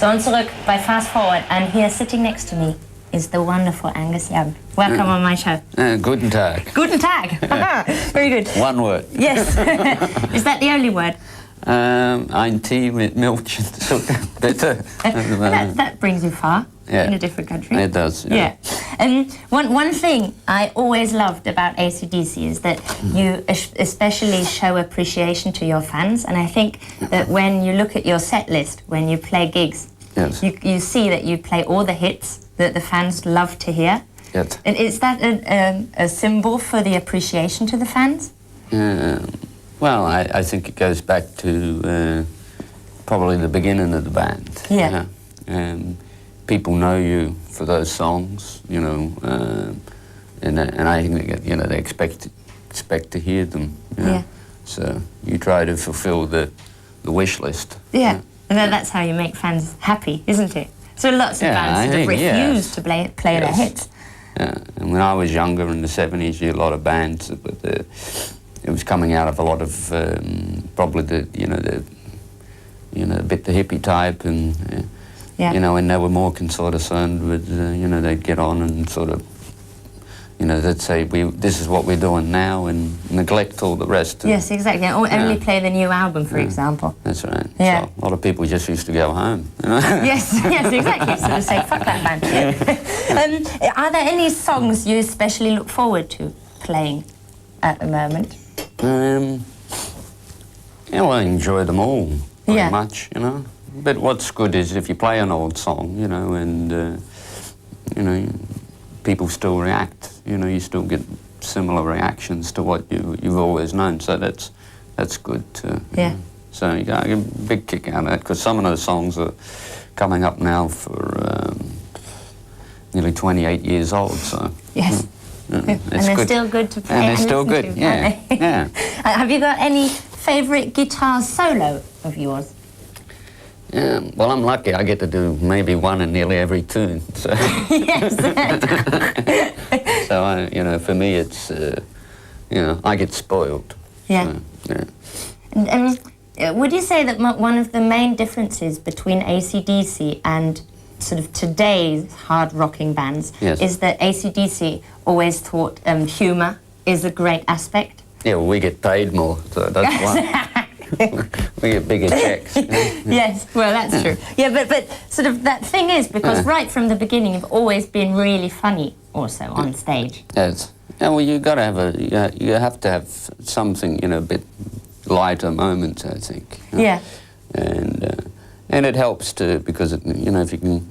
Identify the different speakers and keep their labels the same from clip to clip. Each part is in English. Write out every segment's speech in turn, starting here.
Speaker 1: So on zurück bei Fast Forward, and here sitting next to me is the wonderful Angus Young. Welcome on my show.
Speaker 2: Guten Tag.
Speaker 1: Guten Tag. Very good.
Speaker 2: One word.
Speaker 1: Yes. Is that the only word?
Speaker 2: Ein Tee mit Milch and Zucker. Bitte.
Speaker 1: that brings you far.
Speaker 2: Yeah.
Speaker 1: In a different country.
Speaker 2: It does.
Speaker 1: Yeah. One thing I always loved about AC/DC is that you especially show appreciation to your fans, and I think that when you look at your set list, when you play gigs,
Speaker 2: yes.
Speaker 1: you see that you play all the hits that the fans love to hear.
Speaker 2: Yes.
Speaker 1: And is that a symbol for the appreciation to the fans?
Speaker 2: Well, I think it goes back to probably the beginning of the band.
Speaker 1: Yeah.
Speaker 2: People know you for those songs, you know, and I think they expect to hear them. You know?
Speaker 1: Yeah.
Speaker 2: So you try to fulfil the wish list.
Speaker 1: Yeah. And then that's how you make fans happy, isn't it? So lots of bands sort of refuse to play their hits.
Speaker 2: Yeah. And when I was younger in the 70s, you had a lot of bands with it was coming out of a lot of probably a bit the hippie type, and you know, and they were more concerned with they'd get on and sort of they'd say this is what we're doing now and neglect all the rest.
Speaker 1: Yes, exactly. Or only play the new album, for example.
Speaker 2: That's right.
Speaker 1: Yeah.
Speaker 2: So a lot of people just used to go home. You know?
Speaker 1: Yes, exactly. Sort of say, fuck that band. Are there any songs you especially look forward to playing at the moment?
Speaker 2: Yeah, well, I enjoy them all very
Speaker 1: Yeah.
Speaker 2: much, you know. But what's good is if you play an old song, you know, and people still react. You know, you still get similar reactions to what you've always known. So that's good too.
Speaker 1: Yeah.
Speaker 2: So you get a big kick out of that, because some of those songs are coming up now for nearly 28 years old. So
Speaker 1: yes. And they're still good to play.
Speaker 2: And they're still good.
Speaker 1: To,
Speaker 2: yeah. Yeah.
Speaker 1: Have you got any favourite guitar solo of yours?
Speaker 2: Yeah, well, I'm lucky. I get to do maybe one in nearly every tune. So,
Speaker 1: Yes.
Speaker 2: so for me, it's I get spoiled.
Speaker 1: Yeah.
Speaker 2: So, yeah.
Speaker 1: Would you say that one of the main differences between AC/DC and sort of today's hard rocking bands is that AC/DC always thought humour is a great aspect?
Speaker 2: Yeah, well, we get paid more, so that's why. We get bigger checks.
Speaker 1: Yes, well, that's true. Yeah, but sort of that thing is, because right from the beginning you've always been really funny also on stage.
Speaker 2: Yes. Yeah, well, you have to have something, a bit lighter moments, I think.
Speaker 1: Yeah.
Speaker 2: And it helps too, because if you can,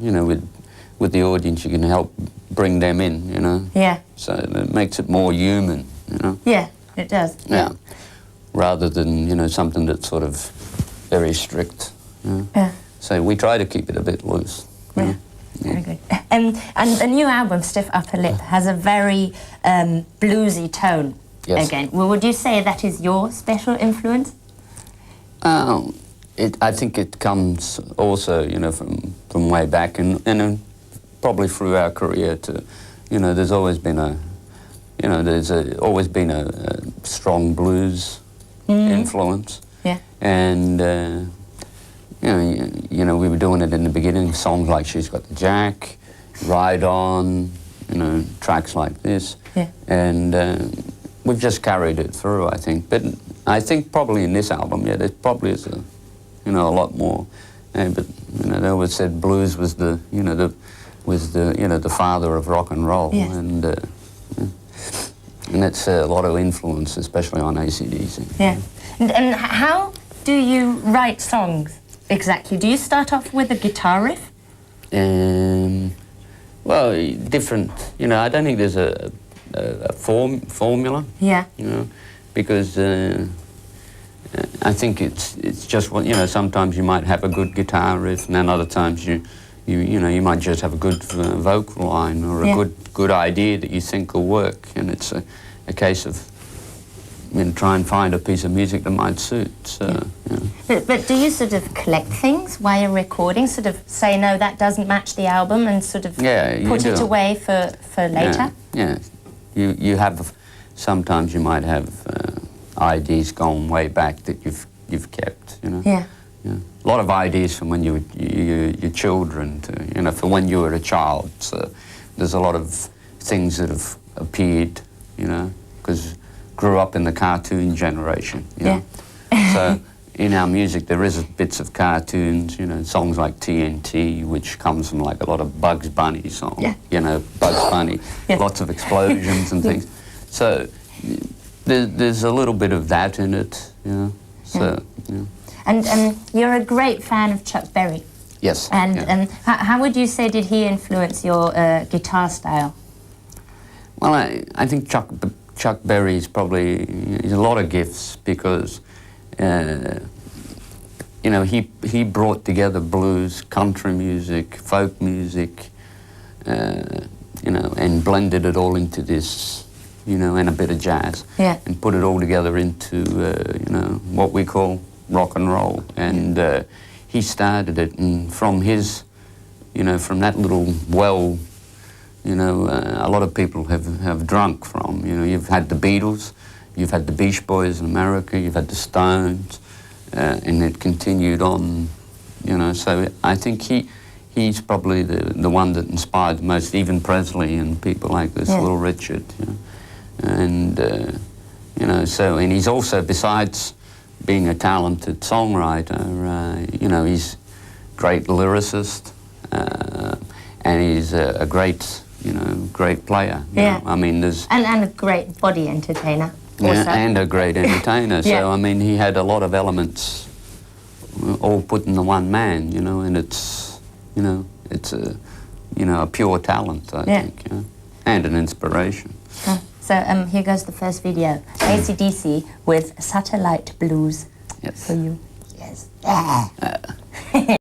Speaker 2: with the audience, you can help bring them in,
Speaker 1: Yeah.
Speaker 2: So it makes it more human,
Speaker 1: Yeah, it does.
Speaker 2: Yeah. Rather than, something that's sort of very strict.
Speaker 1: Yeah.
Speaker 2: So we try to keep it a bit loose.
Speaker 1: Yeah. Very good. And the new album, Stiff Upper Lip, has a very bluesy tone.
Speaker 2: Yes.
Speaker 1: Again. Well, would you say that is your special influence?
Speaker 2: I think it comes also, from way back, and probably through our career too. There's always been always been a strong blues influence.
Speaker 1: Yeah.
Speaker 2: And we were doing it in the beginning. Songs like "She's Got the Jack," "Ride On," tracks like this.
Speaker 1: Yeah. And
Speaker 2: we've just carried it through, I think. But I think probably in this album, there probably is a lot more. But they always said blues was the father of rock and roll.
Speaker 1: Yes.
Speaker 2: And it's a lot of influence, especially on AC/DC.
Speaker 1: Yeah. And how do you write songs exactly? Do you start off with a guitar riff?
Speaker 2: Well, different. I don't think there's a formula.
Speaker 1: Yeah.
Speaker 2: Because I think it's just what sometimes you might have a good guitar riff, and then other times you might just have a good vocal line or a good idea that you think will work, and it's a case of try and find a piece of music that might suit. So,
Speaker 1: But do you sort of collect things while you're recording? Sort of say no, that doesn't match the album, and sort of put it away for later.
Speaker 2: Yeah. You have sometimes you might have ideas gone way back that you've kept.
Speaker 1: Yeah.
Speaker 2: a lot of ideas from when you're children to, you know, for when you were a child. So there's a lot of things that have appeared, you know, because grew up in the cartoon generation, you know. So in our music there is bits of cartoons, you know, songs like TNT, which comes from like a lot of Bugs Bunny songs, you know, Bugs Bunny, lots of explosions and things. So there's a little bit of that in it, you know. So, yeah.
Speaker 1: And you're a great fan of Chuck Berry.
Speaker 2: Yes.
Speaker 1: And how would you say did he influence your guitar style?
Speaker 2: Well, I think Chuck Berry is probably, he's a lot of gifts because, you know, he brought together blues, country music, folk music, you know, and blended it all into this, you know, and a bit of jazz. Yeah. And put it all together into, you know, what we call rock and roll. And he started it, and from his, you know, from that little well, you know, a lot of people have drunk from. You know, you've had the Beatles, you've had the Beach Boys in America, you've had the Stones, and it continued on, you know. So I think he's probably the one that inspired the most, even Presley and people like this, Little Richard, you know. And, you know, so, and he's also, besides being a talented songwriter, you know, he's a great lyricist, and he's a great, you know, great player. You know? I mean, there's...
Speaker 1: And a great body entertainer also.
Speaker 2: Yeah, and a great entertainer. So, I mean, he had a lot of elements all put in the one man, you know, and it's, you know, it's a, you know, a pure talent, I think, you know, and an inspiration.
Speaker 1: So here goes the first video. AC/DC with Satellite Blues for you. Yes.